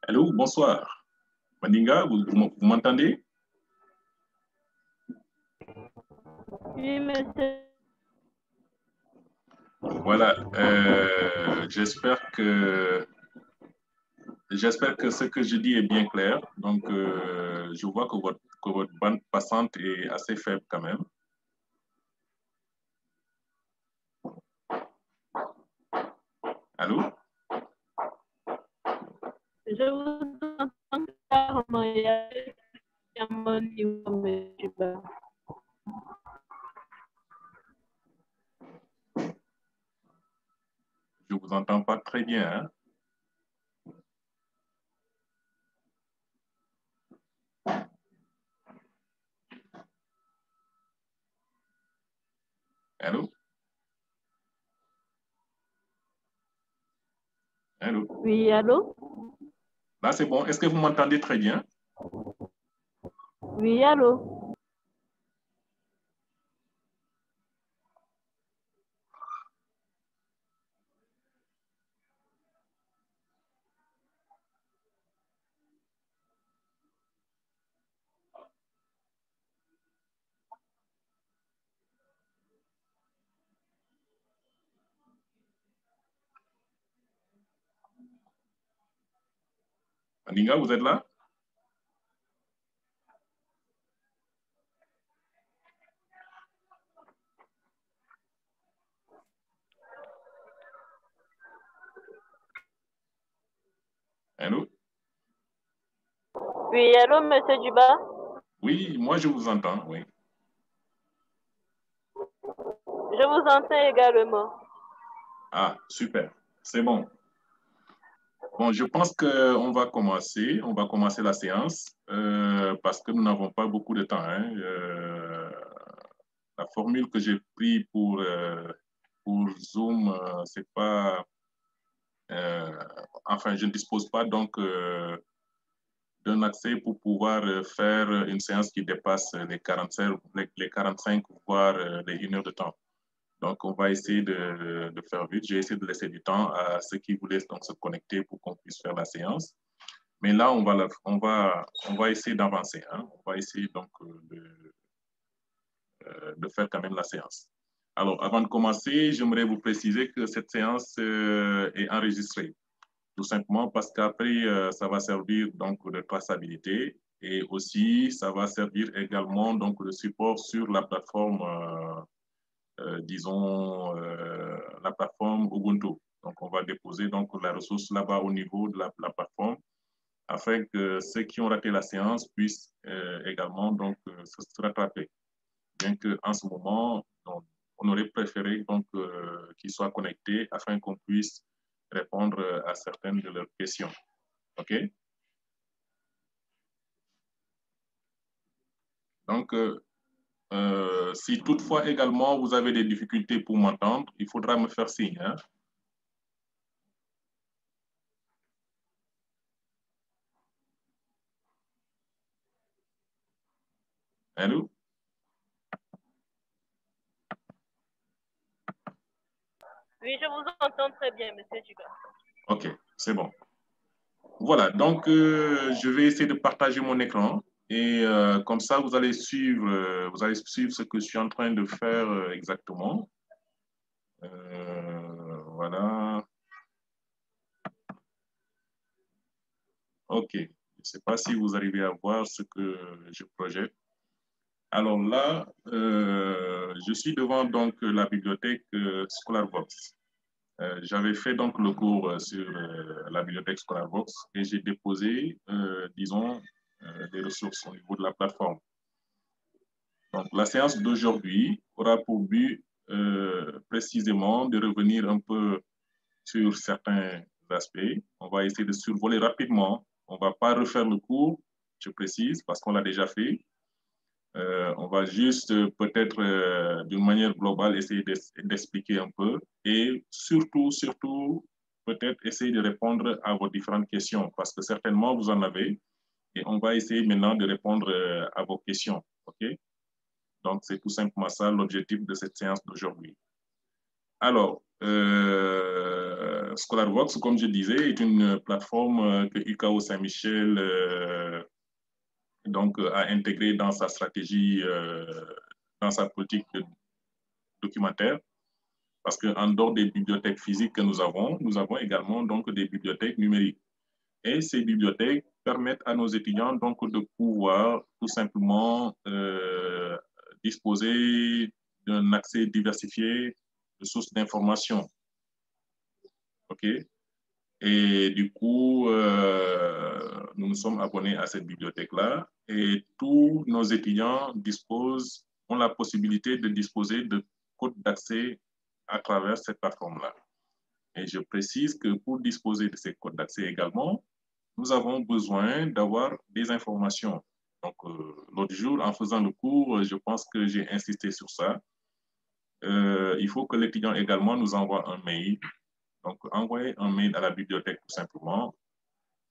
Allô, bonsoir. Mandinga, vous m'entendez? Oui, monsieur. Voilà, j'espère que ce que je dis est bien clair. Donc, je vois que votre bande passante est assez faible quand même. Allô? Je vous entends clairement. Il y a mon niveau, monsieur. Je vous entends pas très bien, hein? Allô? Allô? Oui, allô? Là, c'est bon. Est-ce que vous m'entendez très bien? Oui, allô? Mandinga, vous êtes là? Allô? Oui, allô, monsieur Duba? Oui, moi je vous entends, oui. Je vous entends également. Ah, super. C'est bon. Bon, je pense qu'on va commencer. On va commencer la séance parce que nous n'avons pas beaucoup de temps, hein. La formule que j'ai prise pour Zoom, c'est pas. Enfin, je ne dispose pas donc d'un accès pour pouvoir faire une séance qui dépasse les 45 voire les 1 heure de temps. Donc, on va essayer de faire vite. J'ai essayé de laisser du temps à ceux qui voulaient donc se connecter pour qu'on puisse faire la séance. Mais là, on va essayer d'avancer, hein. On va essayer donc de faire quand même la séance. Alors, avant de commencer, j'aimerais vous préciser que cette séance est enregistrée, tout simplement parce qu'après, ça va servir donc de traçabilité et aussi, ça va servir également donc de support sur la plateforme, disons, la plateforme Ubuntu. Donc, on va déposer donc la ressource là-bas au niveau de la plateforme afin que ceux qui ont raté la séance puissent également donc se rattraper. Bien qu'en ce moment, on aurait préféré donc qu'ils soient connectés afin qu'on puisse répondre à certaines de leurs questions. OK? Donc, si toutefois également vous avez des difficultés pour m'entendre, il faudra me faire signe, hein? Allô? Oui, je vous entends très bien, monsieur Duba. OK, c'est bon. Voilà, donc je vais essayer de partager mon écran et comme ça, vous allez suivre ce que je suis en train de faire exactement. Voilà. OK. Je ne sais pas si vous arrivez à voir ce que je projette. Alors là, je suis devant donc la bibliothèque ScholarVox. J'avais fait donc le cours sur la bibliothèque ScholarVox et j'ai déposé, disons, des ressources au niveau de la plateforme. Donc, la séance d'aujourd'hui aura pour but précisément de revenir un peu sur certains aspects. On va essayer de survoler rapidement. On ne va pas refaire le cours, je précise, parce qu'on l'a déjà fait. On va juste peut-être d'une manière globale essayer d'expliquer un peu et surtout, peut-être essayer de répondre à vos différentes questions parce que certainement vous en avez et on va essayer maintenant de répondre à vos questions. OK? Donc, c'est tout simplement ça l'objectif de cette séance d'aujourd'hui. Alors, ScholarVox, comme je disais, est une plateforme que UKO Saint-Michel donc, a intégrée dans sa stratégie, dans sa politique documentaire. Parce qu'en dehors des bibliothèques physiques que nous avons également donc des bibliothèques numériques. Et ces bibliothèques permettent à nos étudiants donc de pouvoir tout simplement disposer d'un accès diversifié de sources d'informations. OK? Et du coup, nous nous sommes abonnés à cette bibliothèque-là et tous nos étudiants ont la possibilité de disposer de codes d'accès à travers cette plateforme-là. Et je précise que pour disposer de ces codes d'accès également, nous avons besoin d'avoir des informations. Donc, l'autre jour, en faisant le cours, je pense que j'ai insisté sur ça. Il faut que l'étudiant également nous envoie un mail. Donc, envoyez un mail à la bibliothèque tout simplement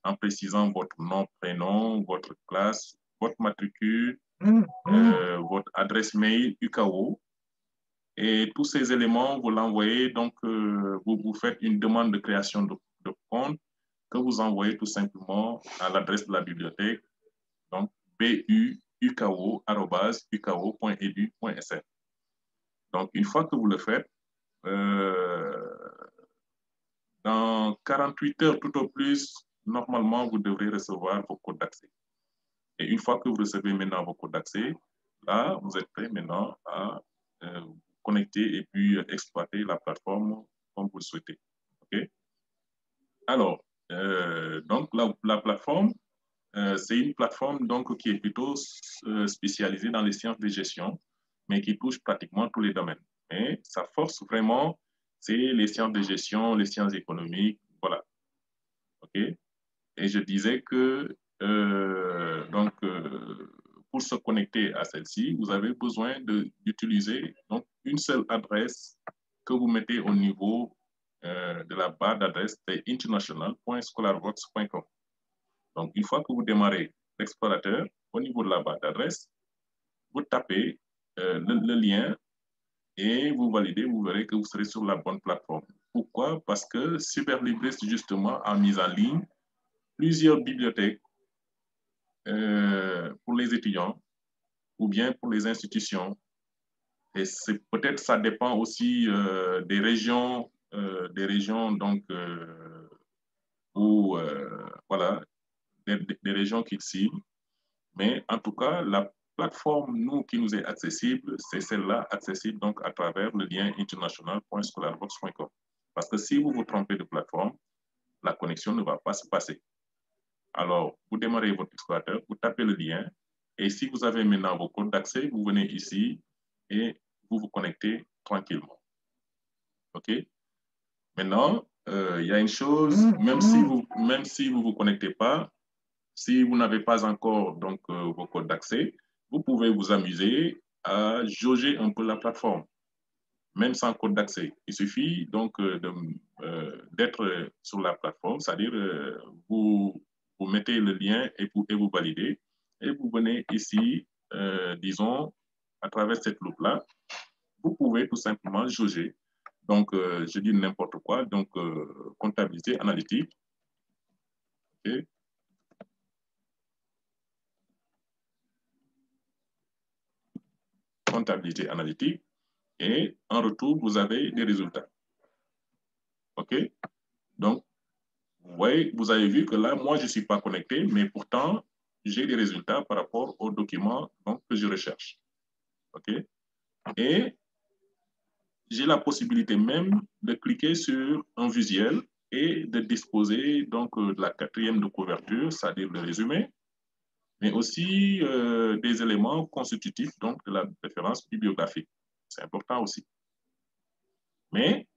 en précisant votre nom, prénom, votre classe, votre matricule, votre adresse mail UKO. Et tous ces éléments, vous l'envoyez, donc vous faites une demande de création de compte que vous envoyez tout simplement à l'adresse de la bibliothèque, donc buuko@uko.edu.sr. Donc, une fois que vous le faites, dans 48 heures tout au plus, normalement, vous devrez recevoir vos codes d'accès. Et une fois que vous recevez maintenant vos codes d'accès, là, vous êtes prêt maintenant à vous connecter et puis exploiter la plateforme comme vous le souhaitez. OK? Alors, donc, la plateforme, c'est une plateforme donc, qui est plutôt spécialisée dans les sciences de gestion, mais qui touche pratiquement tous les domaines. Mais sa force vraiment, c'est les sciences de gestion, les sciences économiques, voilà. OK? Et je disais que donc, pour se connecter à celle-ci, vous avez besoin d'utiliser donc une seule adresse que vous mettez au niveau de la barre d'adresse, c'est international.scholarvox.com. Donc, une fois que vous démarrez l'explorateur, au niveau de la barre d'adresse, vous tapez le lien et vous validez, vous verrez que vous serez sur la bonne plateforme. Pourquoi? Parce que Superlibris, justement, a mis en ligne plusieurs bibliothèques pour les étudiants ou bien pour les institutions. Et peut-être ça dépend aussi des régions donc, où, voilà, des régions qu'ils ciblent. Mais en tout cas, la plateforme, nous, qui nous est accessible, c'est celle-là, accessible donc à travers le lien international.scholarvox.com. Parce que si vous vous trompez de plateforme, la connexion ne va pas se passer. Alors, vous démarrez votre explorateur, vous tapez le lien, et si vous avez maintenant vos codes d'accès, vous venez ici et vous vous connectez tranquillement. OK? Maintenant, il y a une chose, même si vous ne vous connectez pas, si vous n'avez pas encore donc, vos codes d'accès, vous pouvez vous amuser à jauger un peu la plateforme, même sans code d'accès. Il suffit donc d'être sur la plateforme, c'est-à-dire vous mettez le lien et vous validez, et vous venez ici, disons, à travers cette loupe-là, vous pouvez tout simplement jauger. Donc, je dis n'importe quoi, donc comptabilité analytique. Okay. Comptabilité analytique. Et en retour, vous avez des résultats. OK? Donc, vous voyez, vous avez vu que là, moi, je ne suis pas connecté, mais pourtant, j'ai des résultats par rapport aux documents donc, que je recherche. OK? Et j'ai la possibilité même de cliquer sur un visuel et de disposer donc de la quatrième de couverture, c'est-à-dire le résumé, mais aussi des éléments constitutifs donc, de la référence bibliographique. C'est important aussi. Mais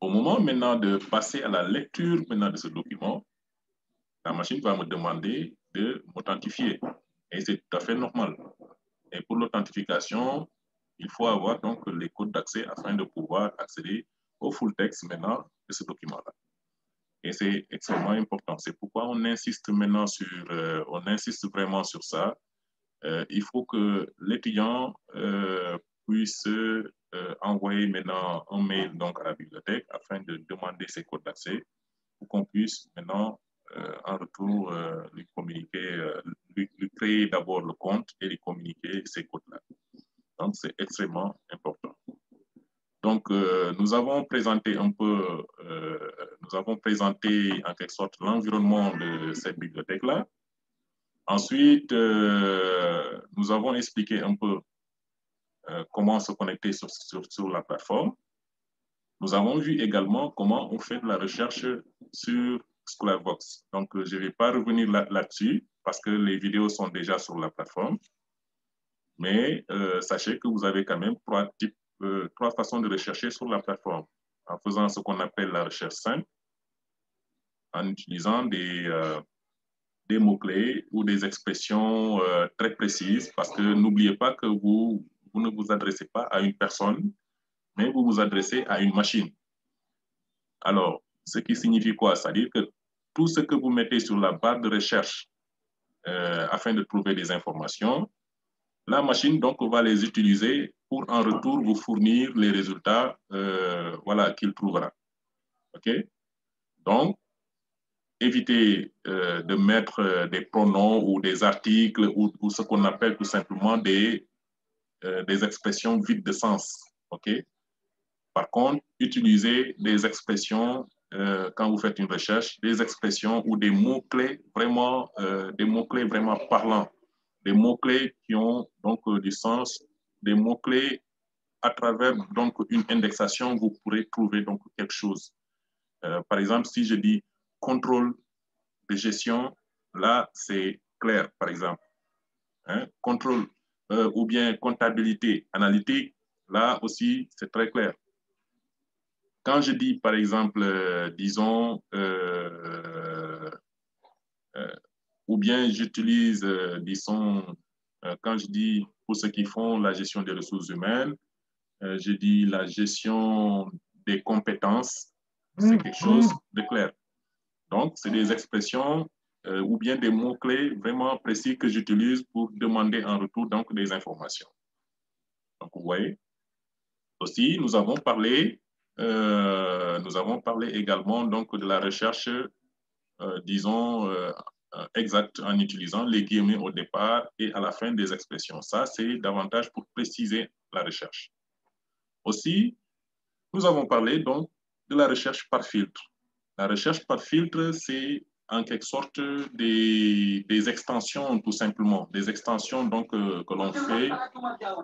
au moment maintenant de passer à la lecture maintenant de ce document, la machine va me demander de m'authentifier. Et c'est tout à fait normal. Et pour l'authentification, il faut avoir donc les codes d'accès afin de pouvoir accéder au full texte maintenant de ce document-là. Et c'est extrêmement important. C'est pourquoi on insiste maintenant on insiste vraiment sur ça. Il faut que l'étudiant puisse envoyer maintenant un mail donc, à la bibliothèque afin de demander ses codes d'accès pour qu'on puisse maintenant, en retour, lui communiquer, lui créer d'abord le compte et lui communiquer ces codes-là. Donc, c'est extrêmement important. Donc, nous avons présenté un peu, nous avons présenté en quelque sorte l'environnement de cette bibliothèque-là. Ensuite, nous avons expliqué un peu comment se connecter sur la plateforme. Nous avons vu également comment on fait de la recherche sur Scholarvox. Donc, je ne vais pas revenir là-dessus parce que les vidéos sont déjà sur la plateforme. Mais sachez que vous avez quand même trois façons de rechercher sur la plateforme. En faisant ce qu'on appelle la recherche simple, en utilisant des mots-clés ou des expressions très précises, parce que n'oubliez pas que vous ne vous adressez pas à une personne, mais vous vous adressez à une machine. Alors, ce qui signifie quoi? C'est-à-dire que tout ce que vous mettez sur la barre de recherche afin de trouver des informations, la machine donc va les utiliser pour en retour vous fournir les résultats voilà, qu'il trouvera. OK? Donc, évitez de mettre des pronoms ou des articles ou ce qu'on appelle tout simplement des expressions vides de sens. OK? Par contre, utilisez des expressions quand vous faites une recherche, des expressions ou des mots-clés vraiment, parlants, des mots-clés qui ont donc du sens, des mots-clés à travers donc une indexation, vous pourrez trouver donc quelque chose. Par exemple, si je dis contrôle de gestion, là, c'est clair, par exemple. Hein? Contrôle ou bien comptabilité analytique, là aussi, c'est très clair. Quand je dis, par exemple, disons, ou bien j'utilise, disons, quand je dis pour ceux qui font la gestion des ressources humaines, je dis la gestion des compétences, c'est quelque chose de clair. Donc, c'est des expressions ou bien des mots-clés vraiment précis que j'utilise pour demander en retour donc des informations. Donc, vous voyez. Aussi, nous avons parlé également donc de la recherche, disons, exacte en utilisant les guillemets au départ et à la fin des expressions. Ça, c'est davantage pour préciser la recherche. Aussi, nous avons parlé donc de la recherche par filtre. La recherche par filtre, c'est en quelque sorte des extensions, tout simplement, des extensions donc, que l'on fait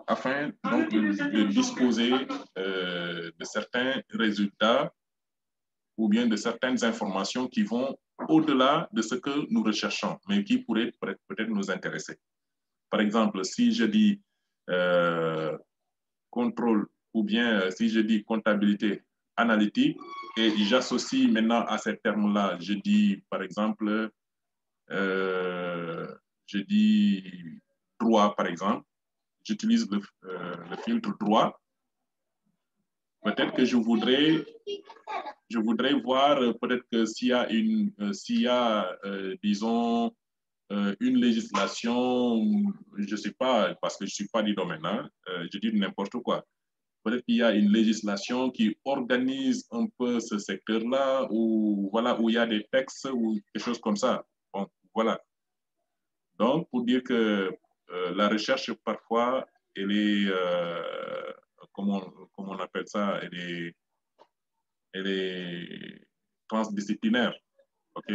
afin donc, de disposer de certains résultats ou bien de certaines informations qui vont au-delà de ce que nous recherchons, mais qui pourraient peut-être nous intéresser. Par exemple, si je dis contrôle ou bien si je dis comptabilité analytique et j'associe maintenant à ces termes-là, je dis par exemple, je dis droit par exemple, j'utilise le filtre droit. Peut-être que je voudrais voir peut-être que s'il y a disons, une législation, je ne sais pas, parce que je ne suis pas du domaine, hein, je dis n'importe quoi. Peut-être qu'il y a une législation qui organise un peu ce secteur-là, ou voilà, où il y a des textes ou des choses comme ça. Bon, voilà. Donc, pour dire que la recherche, parfois, elle est, comment on appelle ça, elle est transdisciplinaire, ok?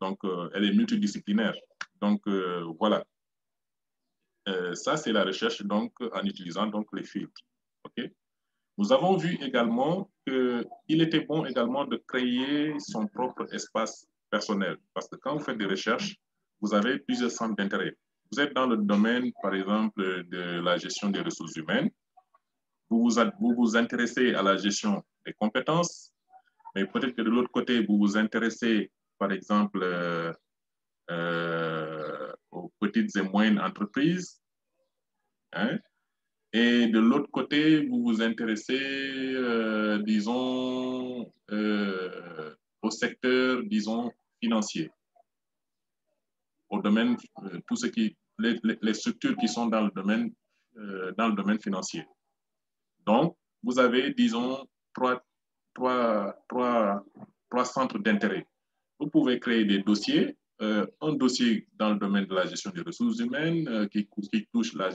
Donc, elle est multidisciplinaire. Donc, voilà. Ça, c'est la recherche donc, en utilisant donc, les filtres, ok? Nous avons vu également qu'il était bon également de créer son propre espace personnel. Parce que quand vous faites des recherches, vous avez plusieurs centres d'intérêt. Vous êtes dans le domaine, par exemple, de la gestion des ressources humaines. Vous vous intéressez à la gestion des compétences, mais peut-être que de l'autre côté, vous vous intéressez, par exemple, aux petites et moyennes entreprises. Hein? Et de l'autre côté, vous vous intéressez, disons, au secteur, disons, financier, au domaine, tout ce qui, les structures qui sont dans le domaine financier. Donc, vous avez, disons, trois centres d'intérêt. Vous pouvez créer des dossiers, un dossier dans le domaine de la gestion des ressources humaines qui touche la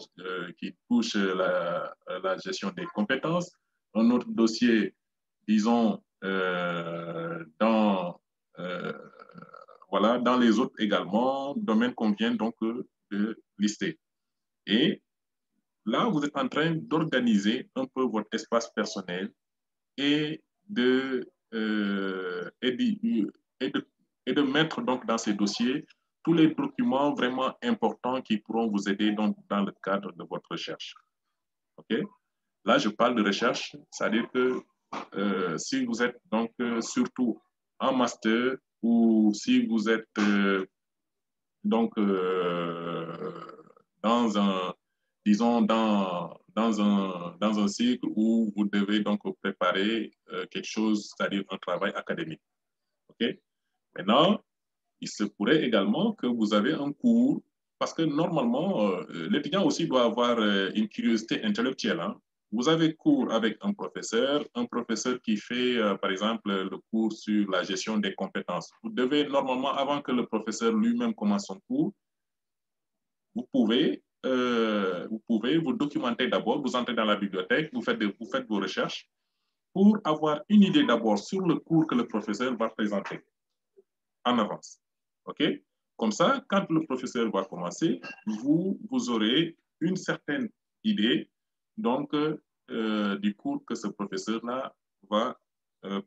gestion des compétences, un autre dossier, disons, voilà, dans les autres également, domaines qu'on vient donc de lister. Et là, vous êtes en train d'organiser un peu votre espace personnel et de, et de mettre donc dans ces dossiers tous les documents vraiment importants qui pourront vous aider donc dans le cadre de votre recherche. OK? Là, je parle de recherche, c'est-à-dire que si vous êtes donc surtout en master ou si vous êtes donc dans un, disons, dans un cycle où vous devez donc préparer quelque chose, c'est-à-dire un travail académique. OK? Maintenant, il se pourrait également que vous avez un cours, parce que normalement, l'étudiant aussi doit avoir une curiosité intellectuelle. Hein. Vous avez cours avec un professeur qui fait, par exemple, le cours sur la gestion des compétences. Vous devez, normalement, avant que le professeur lui-même commence son cours, vous pouvez vous documenter d'abord, vous entrez dans la bibliothèque, vous faites vos recherches pour avoir une idée d'abord sur le cours que le professeur va présenter en avance. OK? Comme ça, quand le professeur va commencer, vous aurez une certaine idée donc, du cours que ce professeur-là va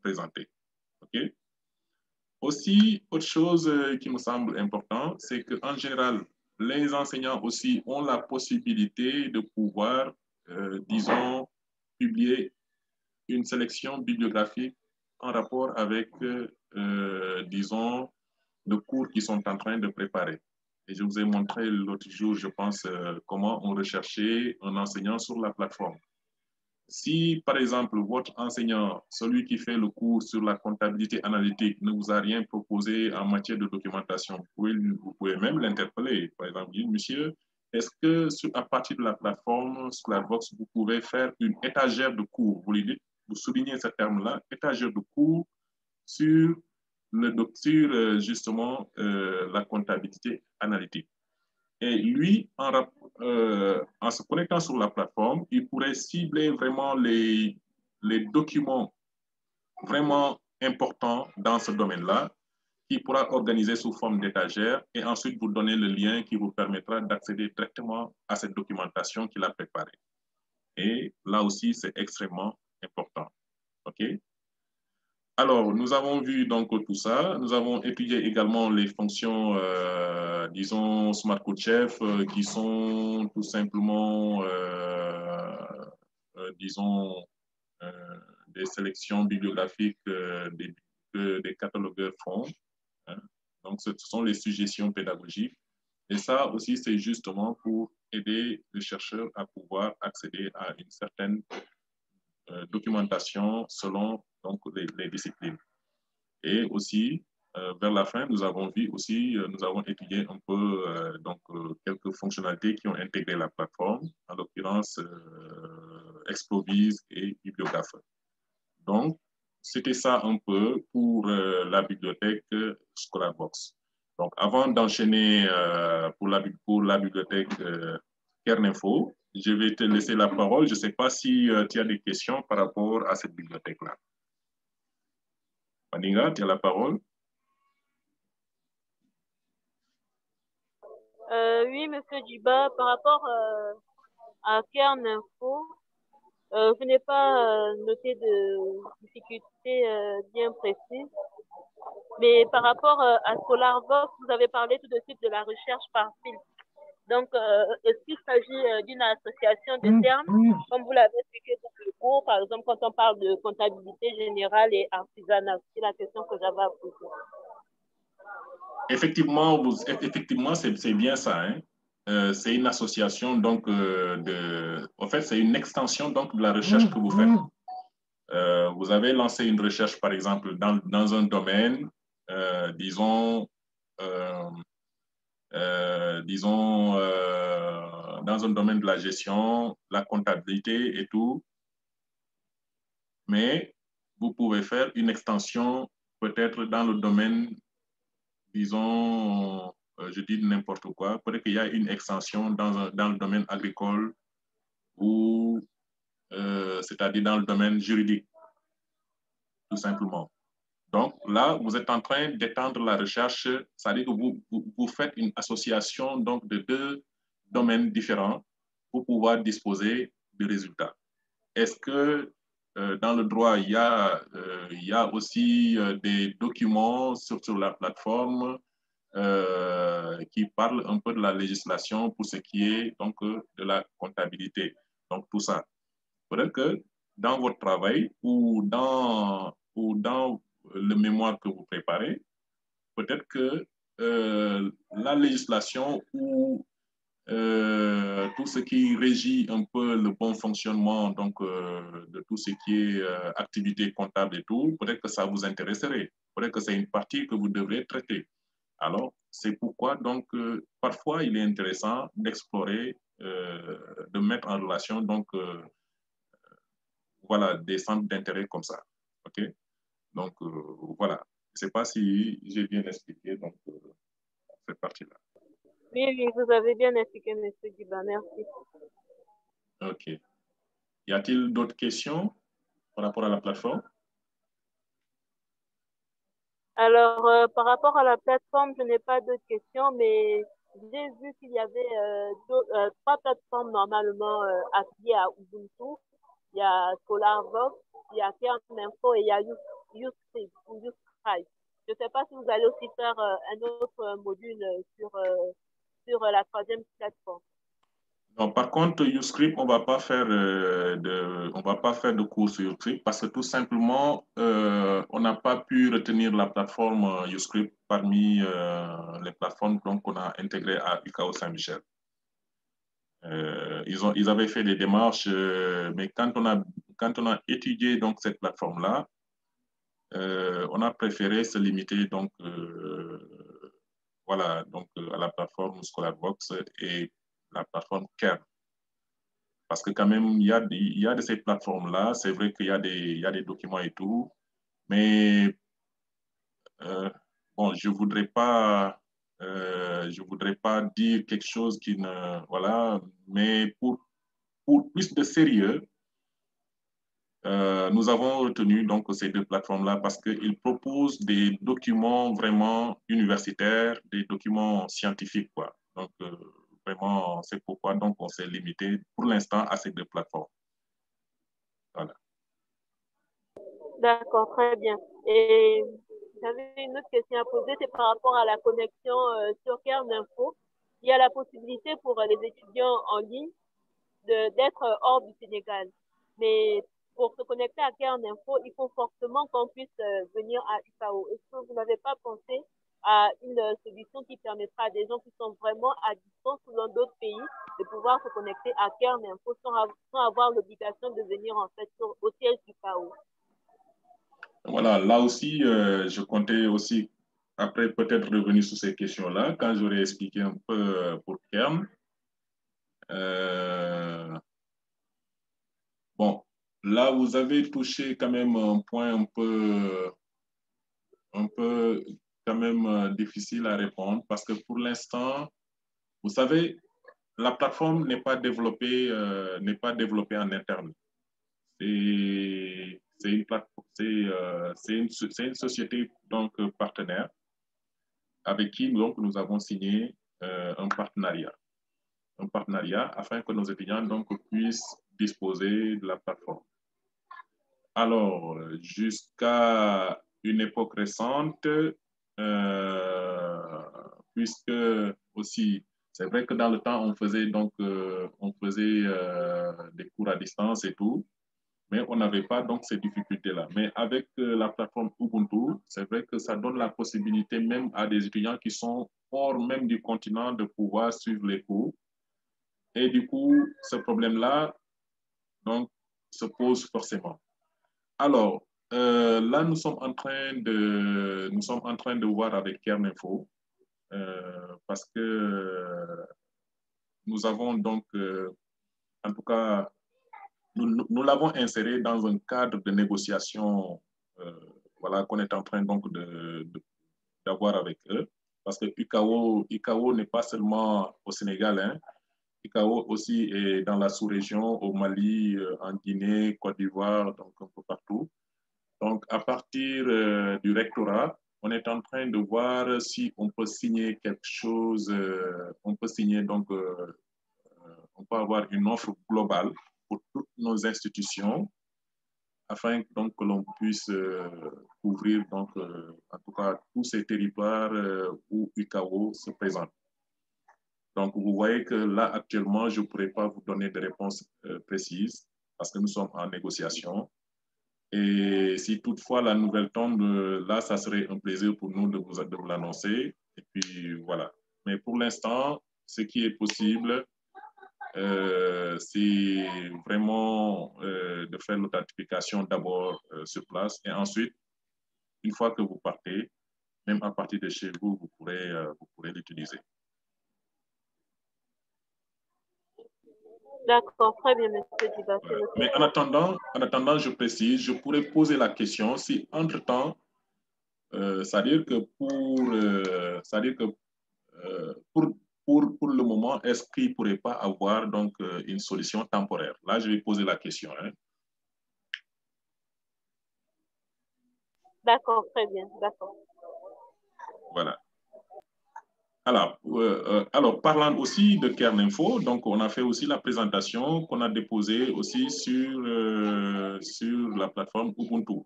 présenter. OK? Aussi, autre chose qui me semble important, c'est qu'en général, les enseignants aussi ont la possibilité de pouvoir, disons, publier une sélection bibliographique en rapport avec, disons, le cours qu'ils sont en train de préparer. Et je vous ai montré l'autre jour, je pense, comment on recherchait un enseignant sur la plateforme. Si, par exemple, votre enseignant, celui qui fait le cours sur la comptabilité analytique, ne vous a rien proposé en matière de documentation, vous pouvez même l'interpeller. Par exemple, dire, monsieur, est-ce que à partir de la plateforme Sclatbox, vous pouvez faire une étagère de cours? Vous lui dites, vous soulignez ce terme-là, étagère de cours sur, justement la comptabilité analytique. Et lui, en se connectant sur la plateforme, il pourrait cibler vraiment les documents vraiment importants dans ce domaine-là, qu'il pourra organiser sous forme d'étagère et ensuite vous donner le lien qui vous permettra d'accéder directement à cette documentation qu'il a préparée. Et là aussi, c'est extrêmement important. OK? Alors, nous avons vu donc tout ça. Nous avons étudié également les fonctions, disons, Smart Code Chef, qui sont tout simplement, disons, des sélections bibliographiques des catalogueurs font. Hein. Donc, ce sont les suggestions pédagogiques. Et ça aussi, c'est justement pour aider le chercheur à pouvoir accéder à une certaine documentation selon donc, les disciplines. Et aussi, vers la fin, nous avons vu aussi, nous avons étudié un peu donc, quelques fonctionnalités qui ont intégré la plateforme, en l'occurrence Expovis et Bibliographe. Donc, c'était ça un peu pour la bibliothèque Scholarbox. Donc, avant d'enchaîner pour la bibliothèque Kerninfo, je vais te laisser la parole. Je ne sais pas si tu as des questions par rapport à cette bibliothèque-là. Maninga, tu as la parole. Oui, Monsieur Djiba, par rapport à Kerninfo, je n'ai pas noté de difficultés bien précises, mais par rapport à ScholarVox, vous avez parlé tout de suite de la recherche par fil. Donc, est-ce qu'il s'agit d'une association de termes, comme vous l'avez expliqué dans le cours, par exemple, quand on parle de comptabilité générale et artisanale? C'est la question que j'avais à poser. Effectivement, c'est bien ça. Hein. C'est une association, donc, en fait, c'est une extension donc, de la recherche que vous faites. Vous avez lancé une recherche, par exemple, dans un domaine, disons, dans un domaine de la gestion, la comptabilité et tout. mais vous pouvez faire une extension peut-être dans le domaine, disons, je dis n'importe quoi, peut-être qu'il y a une extension dans le domaine agricole ou c'est-à-dire dans le domaine juridique, tout simplement. Donc là, vous êtes en train d'étendre la recherche, c'est-à-dire que vous faites une association donc, de deux domaines différents pour pouvoir disposer de résultats. Est-ce que dans le droit, il y a aussi des documents sur la plateforme qui parlent un peu de la législation pour ce qui est donc, de la comptabilité? Donc tout ça. Peut-être que dans votre travail ou dans le mémoire que vous préparez, peut-être que la législation ou tout ce qui régit un peu le bon fonctionnement donc, de tout ce qui est activité comptable et tout, peut-être que ça vous intéresserait. Peut-être que c'est une partie que vous devrez traiter. Alors, c'est pourquoi donc parfois il est intéressant d'explorer, de mettre en relation donc voilà, des centres d'intérêt comme ça. OK? Donc, voilà. Je ne sais pas si j'ai bien expliqué donc, cette partie-là. Oui, oui, vous avez bien expliqué, M. Guiba, merci. OK. Y a-t-il d'autres questions par rapport à la plateforme? Alors, par rapport à la plateforme, je n'ai pas d'autres questions, mais j'ai vu qu'il y avait trois plateformes normalement affiliées à Ubuntu. Il y a SolarVox, il y a Kerninfo et il y a Uscript ou Uscript. Je ne sais pas si vous allez aussi faire un autre module sur la troisième plateforme. Non, par contre, Uscript, on va pas faire de cours sur Uscript parce que tout simplement, on n'a pas pu retenir la plateforme Uscript parmi les plateformes qu'on a intégrées à UKO Saint-Michel. Ils avaient fait des démarches, mais quand on a étudié donc, cette plateforme-là, on a préféré se limiter donc, voilà, donc, à la plateforme ScholarBox et la plateforme Kern. Parce que quand même, il y a de ces plateformes-là, c'est vrai qu'il y a des documents et tout, mais bon, je voudrais pas dire quelque chose qui ne, voilà, mais pour plus de sérieux, nous avons retenu donc ces deux plateformes-là parce qu'ils proposent des documents vraiment universitaires, des documents scientifiques, quoi. Donc, vraiment, c'est pourquoi donc on s'est limité pour l'instant à ces deux plateformes. Voilà. D'accord, très bien. Et j'avais une autre question à poser, c'est par rapport à la connexion sur Kerninfo. Il y a la possibilité pour les étudiants en ligne d'être hors du Sénégal. Mais pour se connecter à Kerninfo, il faut forcément qu'on puisse venir à UKO. Est-ce que vous n'avez pas pensé à une solution qui permettra à des gens qui sont vraiment à distance ou dans d'autres pays de pouvoir se connecter à Kerninfo sans avoir l'obligation de venir en fait au siège UKO? Voilà, là aussi, je comptais aussi, après peut-être revenir sur ces questions-là, quand j'aurais expliqué un peu pour Kern. Bon, là, vous avez touché quand même un point un peu quand même difficile à répondre parce que pour l'instant, vous savez, la plateforme n'est pas développée en interne. C'est une plateforme, c'est une société donc partenaire avec qui donc nous avons signé un partenariat afin que nos étudiants donc puissent disposer de la plateforme. Alors, jusqu'à une époque récente, puisque aussi, c'est vrai que dans le temps, on faisait des cours à distance et tout, mais on n'avait pas donc ces difficultés-là. Mais avec la plateforme Ubuntu, c'est vrai que ça donne la possibilité même à des étudiants qui sont hors même du continent de pouvoir suivre les cours. Et du coup, ce problème-là, donc, se pose forcément. Alors, là, nous sommes en train de voir avec Kerninfo parce que nous avons donc, en tout cas, nous l'avons inséré dans un cadre de négociation voilà, qu'on est en train donc d'avoir avec eux. Parce que ICAO n'est pas seulement au Sénégal, hein. ICAO aussi est dans la sous-région, au Mali, en Guinée, Côte d'Ivoire, donc un peu partout. Donc, à partir du rectorat, on est en train de voir si on peut signer quelque chose, on peut signer donc, on peut avoir une offre globale pour toutes nos institutions afin donc que l'on puisse couvrir donc, en tout cas tous ces territoires où UCAO se présente. Donc, vous voyez que là, actuellement, je ne pourrais pas vous donner de réponses précises parce que nous sommes en négociation. Et si toutefois la nouvelle tombe, là, ça serait un plaisir pour nous de vous l'annoncer. Et puis, voilà. Mais pour l'instant, ce qui est possible, c'est vraiment de faire l'authentification d'abord sur place et ensuite, une fois que vous partez, même à partir de chez vous, vous pourrez l'utiliser. D'accord, très bien, monsieur Diba. Mais en attendant, je précise, je pourrais poser la question si entre-temps, c'est-à-dire que pour le moment, est-ce qu'il ne pourrait pas avoir donc, une solution temporaire? Là, je vais poser la question. Hein. D'accord, très bien, d'accord. Voilà. Alors, parlant aussi de Kerninfo, donc on a fait aussi la présentation qu'on a déposée aussi sur la plateforme Ubuntu.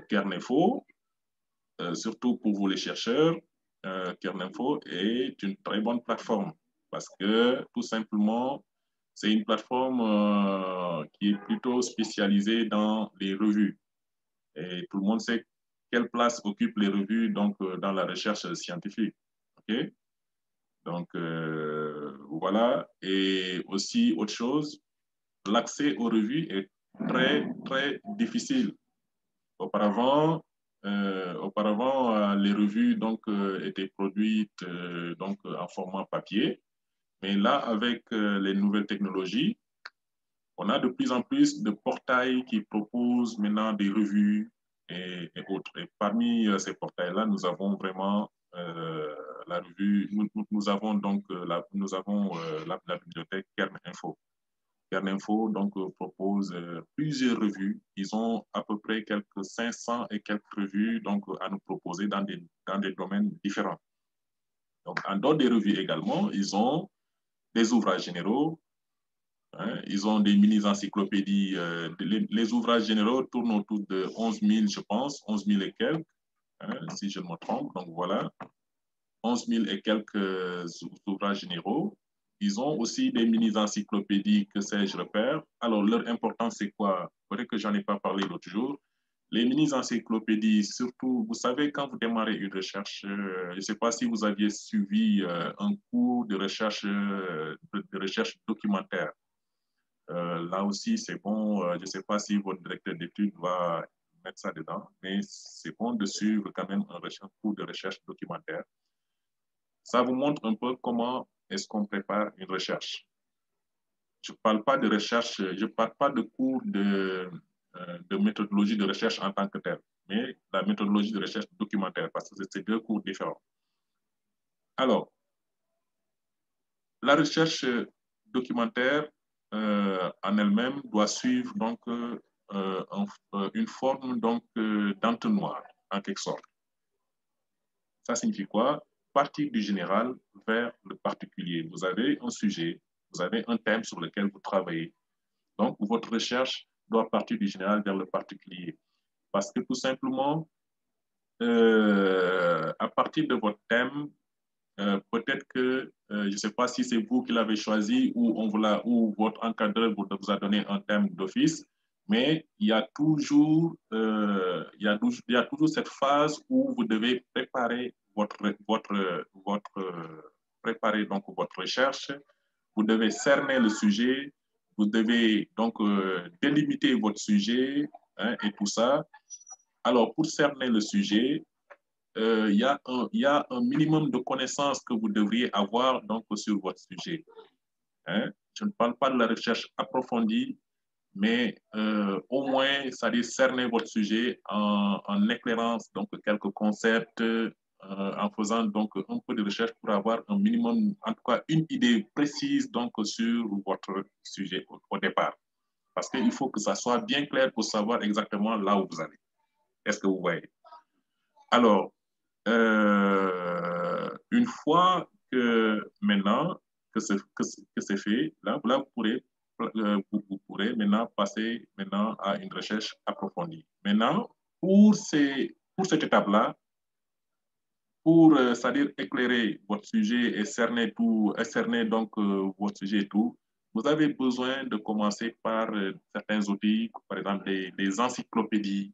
Kerninfo, surtout pour vous les chercheurs, Kerninfo est une très bonne plateforme parce que tout simplement, c'est une plateforme qui est plutôt spécialisée dans les revues. Et tout le monde sait quelle place occupent les revues donc, dans la recherche scientifique. Okay? Donc, voilà. Et aussi, autre chose, l'accès aux revues est très, très difficile. Auparavant, les revues donc, étaient produites donc, en format papier. Mais là, avec les nouvelles technologies, on a de plus en plus de portails qui proposent maintenant des revues et autres. Et parmi ces portails-là, nous avons vraiment la revue, nous avons donc la bibliothèque Kerninfo. Kerninfo donc propose plusieurs revues. Ils ont à peu près quelques 500 et quelques revues donc, à nous proposer dans des domaines différents. Donc, en dehors des revues également, ils ont des ouvrages généraux. Hein, ils ont des mini-encyclopédies. Les ouvrages généraux tournent autour de 11 000, je pense, 11 000 et quelques, hein, si je ne me trompe. Donc voilà, 11 000 et quelques ouvrages généraux. Ils ont aussi des mini-encyclopédies, que sais-je, repères. Alors, leur importance, c'est quoi? Peut-être que je n'en ai pas parlé l'autre jour. Les mini-encyclopédies, surtout, vous savez, quand vous démarrez une recherche, je ne sais pas si vous aviez suivi un cours de recherche documentaire. Là aussi, c'est bon. Je ne sais pas si votre directeur d'études va mettre ça dedans, mais c'est bon de suivre quand même un cours de recherche documentaire. Ça vous montre un peu comment est-ce qu'on prépare une recherche. Je ne parle pas de recherche, je ne parle pas de cours de méthodologie de recherche en tant que tel, mais la méthodologie de recherche documentaire, parce que c'est deux cours différents. Alors, la recherche documentaire en elle-même doit suivre donc une forme donc d'entonnoir en quelque sorte. Ça signifie quoi? Partir du général vers le particulier. Vous avez un sujet, vous avez un thème sur lequel vous travaillez. Donc, votre recherche doit partir du général vers le particulier. Parce que tout simplement, à partir de votre thème, peut-être que, je ne sais pas si c'est vous qui l'avez choisi ou votre encadreur vous a donné un thème d'office, mais il y a toujours cette phase où vous devez préparer préparer donc votre recherche, vous devez cerner le sujet, vous devez donc délimiter votre sujet, hein, et tout ça. Alors, pour cerner le sujet, il y a un minimum de connaissances que vous devriez avoir donc, sur votre sujet. Hein? je ne parle pas de la recherche approfondie, mais au moins, c'est-à-dire cerner votre sujet en éclairant donc, quelques concepts, en faisant donc un peu de recherche pour avoir un minimum, en tout cas une idée précise donc, sur votre sujet au départ. Parce qu'il faut que ça soit bien clair pour savoir exactement là où vous allez. Est-ce que vous voyez? Alors, une fois que maintenant que c'est fait, là vous pourrez maintenant passer maintenant à une recherche approfondie. Maintenant, pour cette étape-là, pour c'est-à-dire éclairer votre sujet et cerner tout, et cerner donc votre sujet et tout, vous avez besoin de commencer par certains outils, par exemple les encyclopédies.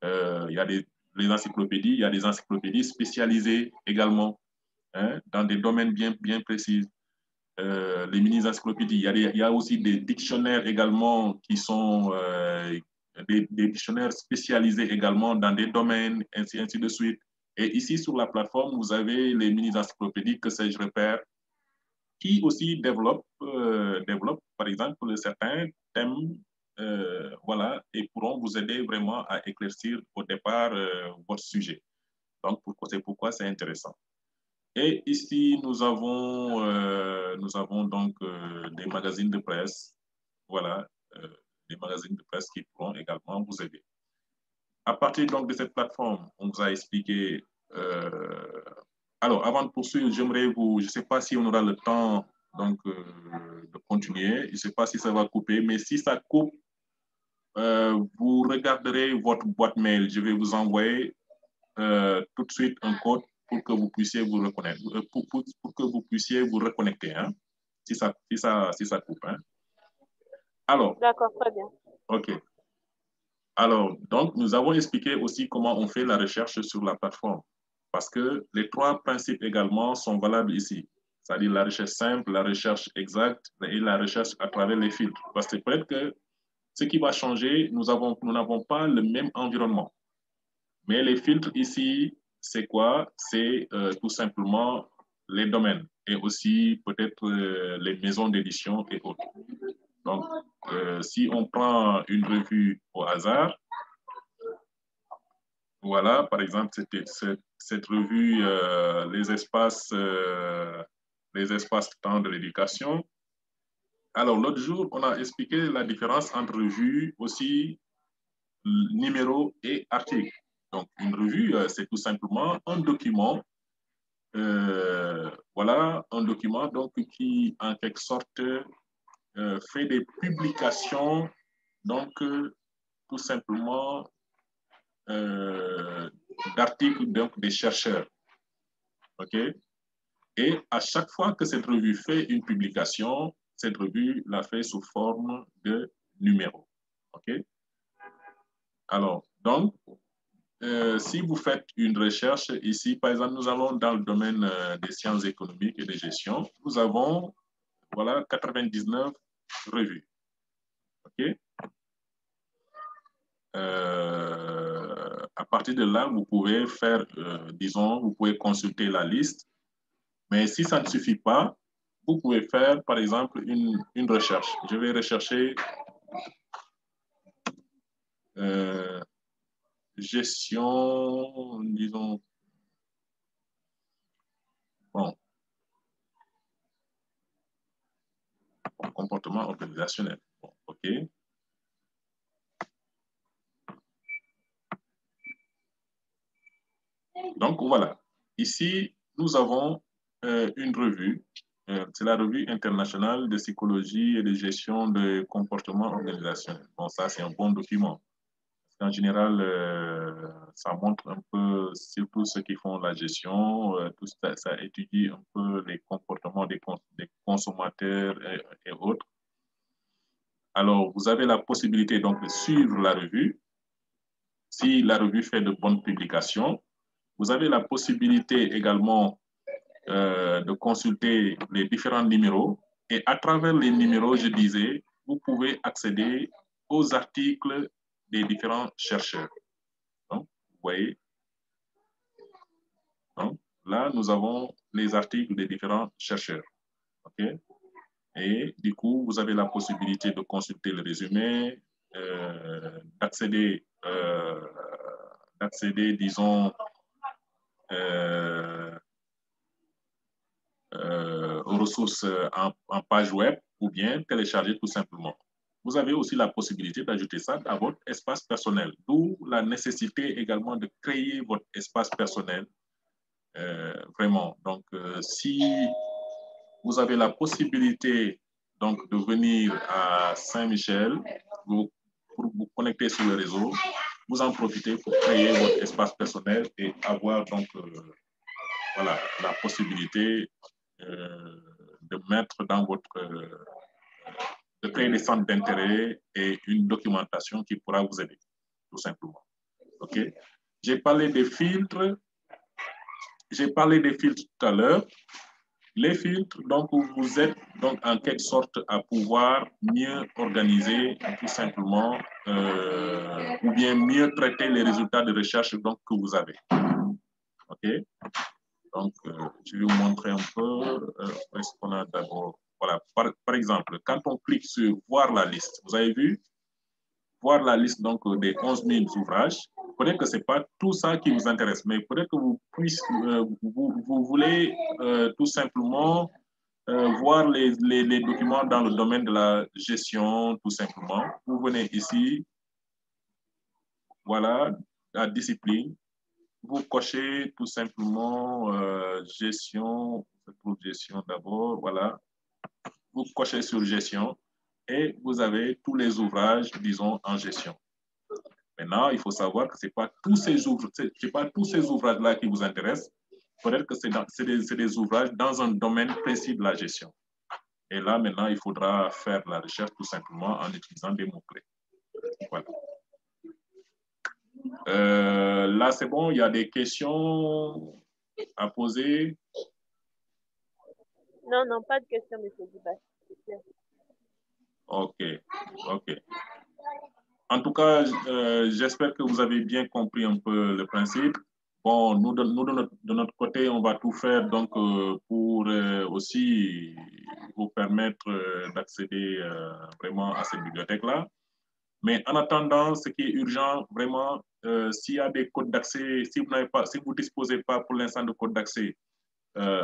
Il y a les encyclopédies, il y a des encyclopédies spécialisées également, hein, dans des domaines bien précis. Les mini-encyclopédies, il y a aussi des dictionnaires également qui sont des dictionnaires spécialisés également dans des domaines, ainsi de suite. Et ici, sur la plateforme, vous avez les mini-encyclopédies que sais-je repère, qui aussi développent, par exemple, certains thèmes, voilà, et pourront vous aider vraiment à éclaircir au départ votre sujet. Donc, c'est pourquoi c'est intéressant. Et ici, nous avons donc des magazines de presse, voilà, des magazines de presse qui pourront également vous aider. À partir donc de cette plateforme, on vous a expliqué. Alors, avant de poursuivre, je ne sais pas si on aura le temps donc de continuer. Je ne sais pas si ça va couper, mais si ça coupe, vous regarderez votre boîte mail. Je vais vous envoyer tout de suite un code pour que vous puissiez vous reconnaître, pour que vous puissiez vous reconnecter, hein, si ça coupe. Hein. Alors, d'accord, très bien. OK. Alors, donc, nous avons expliqué aussi comment on fait la recherche sur la plateforme. Parce que les trois principes également sont valables ici. C'est-à-dire la recherche simple, la recherche exacte et la recherche à travers les filtres. Parce que peut-être que ce qui va changer, nous n'avons pas le même environnement. Mais les filtres ici, c'est quoi? C'est tout simplement les domaines et aussi peut-être les maisons d'édition et autres. Donc, si on prend une revue au hasard, voilà, par exemple, cette revue, les espaces temps de l'éducation. Alors, l'autre jour, on a expliqué la différence entre revue, aussi numéro et article. Donc, une revue, c'est tout simplement un document, voilà, un document donc, qui, en quelque sorte, fait des publications, donc, tout simplement, d'articles donc, des chercheurs. OK? Et à chaque fois que cette revue fait une publication, cette revue la fait sous forme de numéro. OK? Alors, donc, si vous faites une recherche ici, par exemple, nous allons dans le domaine des sciences économiques et de gestion, nous avons, voilà, 99 revues. OK? À partir de là, vous pouvez faire, disons, vous pouvez consulter la liste. Mais si ça ne suffit pas, vous pouvez faire, par exemple, une recherche. Je vais rechercher gestion, disons, bon, comportement organisationnel. Bon, OK. Donc, voilà. Ici, nous avons une revue. C'est la revue internationale de psychologie et de gestion de comportement organisationnel. Bon, ça, c'est un bon document. En général, ça montre un peu, surtout ceux qui font la gestion, tout ça, ça étudie un peu les comportements des consommateurs et autres. Alors, vous avez la possibilité donc de suivre la revue. Si la revue fait de bonnes publications, vous avez la possibilité également de consulter les différents numéros. Et à travers les numéros, je disais, vous pouvez accéder aux articles des différents chercheurs. Donc, vous voyez, donc, là, nous avons les articles des différents chercheurs. OK? Et du coup, vous avez la possibilité de consulter le résumé, d'accéder, disons, aux ressources en page web ou bien télécharger tout simplement. Vous avez aussi la possibilité d'ajouter ça à votre espace personnel, d'où la nécessité également de créer votre espace personnel. Vraiment. Donc, si vous avez la possibilité donc, de venir à Saint-Michel pour vous connecter sur le réseau, vous en profitez pour créer votre espace personnel et avoir donc voilà, la possibilité de mettre dans votre de créer des centres d'intérêt et une documentation qui pourra vous aider, tout simplement. OK? J'ai parlé des filtres. J'ai parlé des filtres tout à l'heure. Les filtres, donc, vous êtes donc en quelque sorte à pouvoir mieux organiser tout simplement ou bien mieux traiter les résultats de recherche donc, que vous avez. OK? Donc, je vais vous montrer un peu ce qu'on a d'abord. Voilà, par exemple, quand on clique sur voir la liste, vous avez vu, voir la liste donc, des 11 000 ouvrages. Peut-être que ce n'est pas tout ça qui vous intéresse, mais peut-être que vous voulez tout simplement voir les documents dans le domaine de la gestion, tout simplement. Vous venez ici, voilà, la discipline. Vous cochez tout simplement gestion, pour gestion d'abord, voilà. Vous cochez sur gestion et vous avez tous les ouvrages, disons, en gestion. Maintenant, il faut savoir que ce n'est pas tous ces ouvrages-là qui vous intéressent. Peut-être que c'est des ouvrages dans un domaine précis de la gestion. Et là, maintenant, il faudra faire la recherche tout simplement en utilisant des mots-clés. Voilà. Là, c'est bon, il y a des questions à poser. Non, non, pas de questions, M. Djiba. OK, OK. En tout cas, j'espère que vous avez bien compris un peu le principe. Bon, nous de notre côté, on va tout faire donc pour aussi vous permettre d'accéder vraiment à cette bibliothèque-là. Mais en attendant, ce qui est urgent, vraiment, s'il y a des codes d'accès, si vous disposez pas pour l'instant de code d'accès,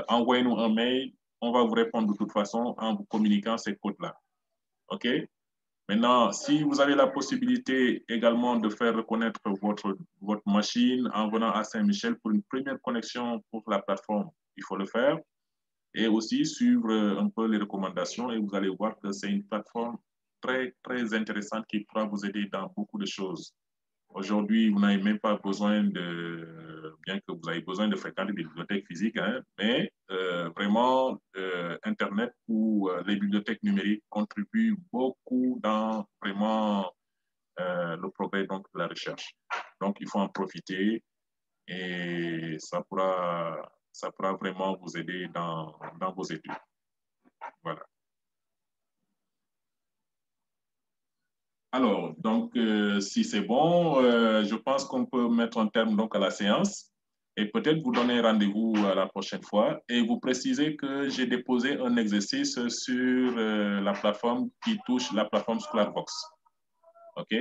envoyez-nous un mail. On va vous répondre de toute façon en vous communiquant ces codes-là. OK? Maintenant, si vous avez la possibilité également de faire reconnaître votre machine en venant à Saint-Michel pour une première connexion pour la plateforme, il faut le faire. Et aussi suivre un peu les recommandations et vous allez voir que c'est une plateforme très, très intéressante qui pourra vous aider dans beaucoup de choses. Aujourd'hui, vous n'avez même pas besoin bien que vous avez besoin de fréquenter des bibliothèques physiques, hein, mais vraiment, Internet ou les bibliothèques numériques contribuent beaucoup dans vraiment le progrès donc, de la recherche. Donc, il faut en profiter et ça pourra vraiment vous aider dans vos études. Voilà. Alors, donc, si c'est bon, je pense qu'on peut mettre un terme donc à la séance et peut-être vous donner rendez-vous à la prochaine fois et vous préciser que j'ai déposé un exercice sur la plateforme qui touche la plateforme Scholarbox. OK?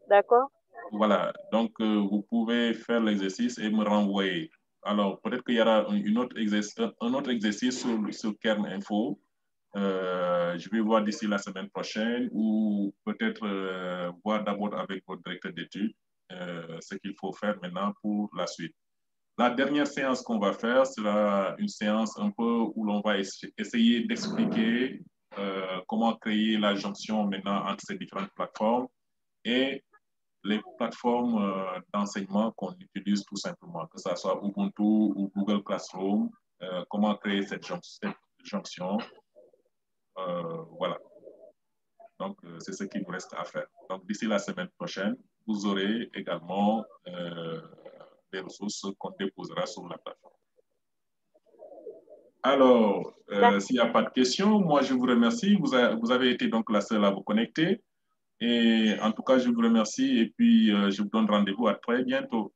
D'accord. Voilà. Donc, vous pouvez faire l'exercice et me renvoyer. Alors, peut-être qu'il y aura un autre exercice sur Kern Info. Je vais voir d'ici la semaine prochaine ou peut-être voir d'abord avec votre directeur d'études ce qu'il faut faire maintenant pour la suite. La dernière séance qu'on va faire sera une séance un peu où l'on va essayer d'expliquer comment créer la jonction maintenant entre ces différentes plateformes et les plateformes d'enseignement qu'on utilise tout simplement, que ce soit Ubuntu ou Google Classroom, comment créer cette jonction. Voilà. Donc, c'est ce qu'il vous reste à faire. Donc, d'ici la semaine prochaine, vous aurez également des ressources qu'on déposera sur la plateforme. Alors, s'il n'y a pas de questions, moi, je vous remercie. Vous avez été donc la seule à vous connecter. Et en tout cas, je vous remercie et puis je vous donne rendez-vous à très bientôt.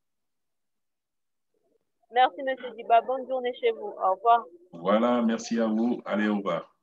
Merci, Monsieur Diba. Bonne journée chez vous. Au revoir. Voilà, merci à vous. Allez, au revoir.